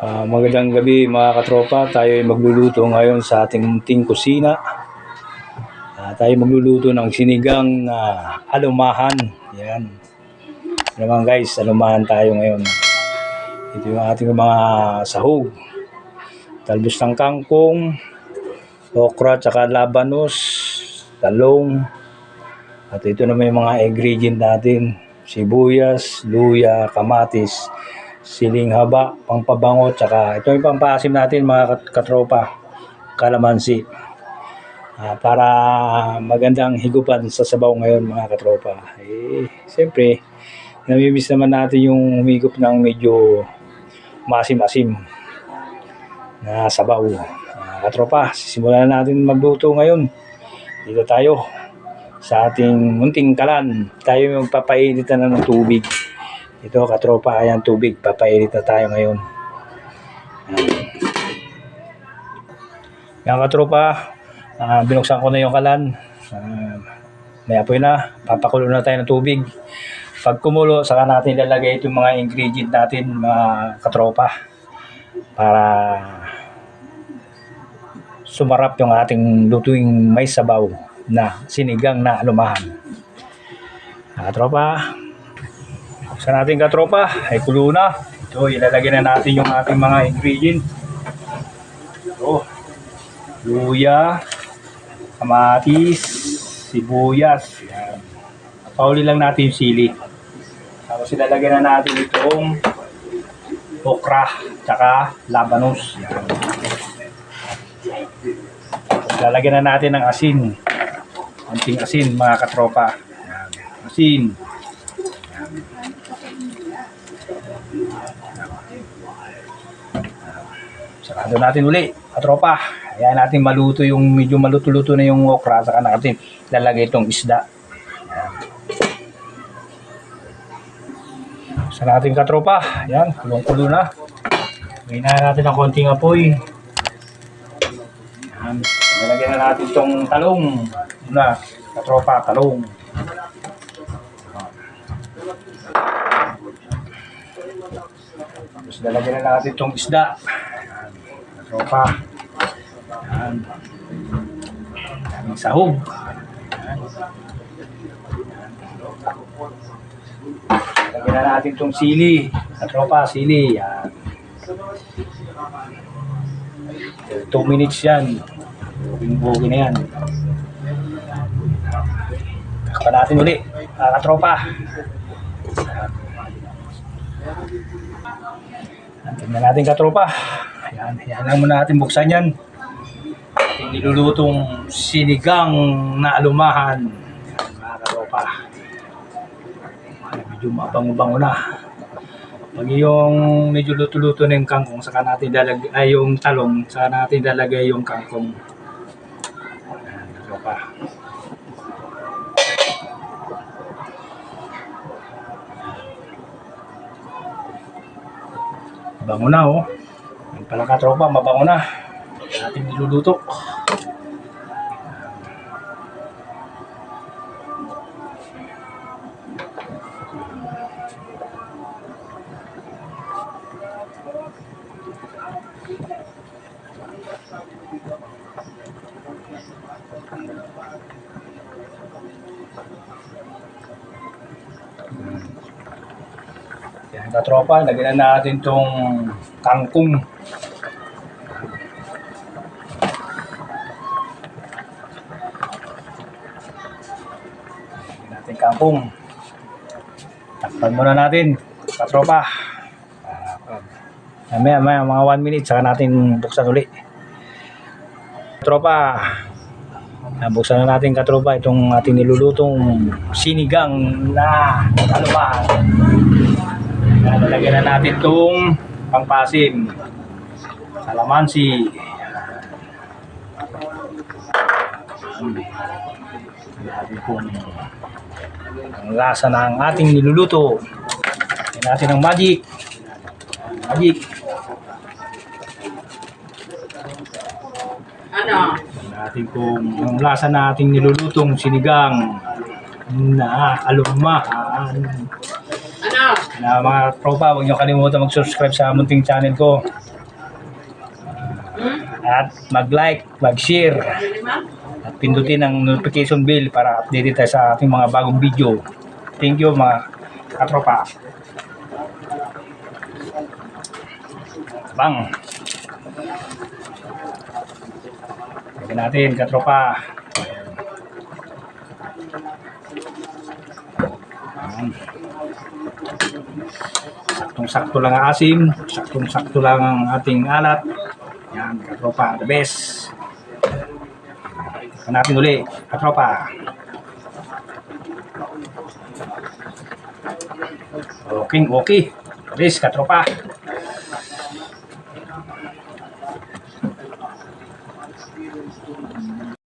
Magandang gabi mga katropa, tayo ay magluluto ngayon sa ating munting kusina. Tayo magluluto ng sinigang na alumahan. Yan. Naman guys, alumahan tayo ngayon. Ito yung ating mga sahog. Talbos ng kangkong, okra, tsaka labanos, talong. At ito naman yung mga ingredient natin. Sibuyas, luya, kamatis, siling haba, pangpabango, tsaka ito yung pampasim natin mga katropa, kalamansi. Para magandang higupan sa sabaw ngayon mga katropa. Siyempre, namimiss naman natin yung humigop ng medyo masim-asim na sabaw. Katropa, simulan natin magluto ngayon. Dito tayo sa ating munting kalan. Tayo magpapainitan na ng tubig. Ito katropa, ayan tubig. Papainit na tayo ngayon. Yan katropa, binuksan ko na yung kalan. May apoy na. Papakulo na tayo ng tubig. Pag kumulo, saka natin lalagay itong mga ingredient natin mga katropa. Para sumarap yung ating lutuing may sabaw na sinigang na alumahan. Katropa, buksan natin katropa, ay kulo na. Ito, ilalagay na natin yung ating mga ingredient. Ito, luya, kamatis, sibuyas. Yan. Pauli lang natin yung sili. Tapos ilalagay na natin itong okra, tsaka labanos. Yan. Ilalagay na natin ng asin. Konting asin mga katropa. Yan. Asin. Sarado natin uli, katropa. Ayan natin maluto yung medyo maluto-luto na yung okra. Saka natin lalagay itong isda. Sa natin katropa. Ayan, kulong-kulo na. Gawin na natin ng konting apoy. Ayan. Lalagyan na natin itong talong. Una, katropa, talong. Tapos lalagyan na natin itong isda. Katropa. Ayan. Ayan. Sahog. Ayan. Lalagyan na natin itong sili. Katropa, sili. Ayan. 2 minutes yan. Bugin-bugin na yan. Kakpa natin uli. Katropa. Tingnan natin katropa. Ayan, yan lang muna natin buksan yan. Ating nilulutong sinigang na alumahan. Ayan, mga katropa. Medyo mabango-bango na. Pag yung medyo luto-luto na yung kangkong, saka natin lalagay, ay yung talong, saka natin lalagay yung kangkong. Ayan, katropa. Bango na oh. Yan pala katropa, mabango na. Ating niluluto. Yan katropa, lagyan na natin itong kangkong. Lagyan natin kangkong. Takpan muna natin katropa. Maya mga 1 minute saka natin buksan uli. Katropa, buksan na natin katropa itong ating nilulutong sinigang na alumahan. Lalagyan na natin itong pangpasim, kalamansi. Natin kung ang lasa ng ating niluluto. Lagyan natin ng magic. Ano? Natin kung ang lasa na ating nilulutong sinigang na alumahan. Ano? Na mga tropa, huwag niyo kalimutan mag-subscribe sa munting channel ko. At mag-like, mag-share, at pindutin ang notification bell para update tayo sa ating mga bagong video. Thank you mga katropa. Bang! Lagyan natin katropa. Ayan. Saktong-sakto lang ang asim, saktong-sakto lang ang ating alat. Yan, katropa, the best. Hanapin uli, katropa. Okay, okay. The best, katropa.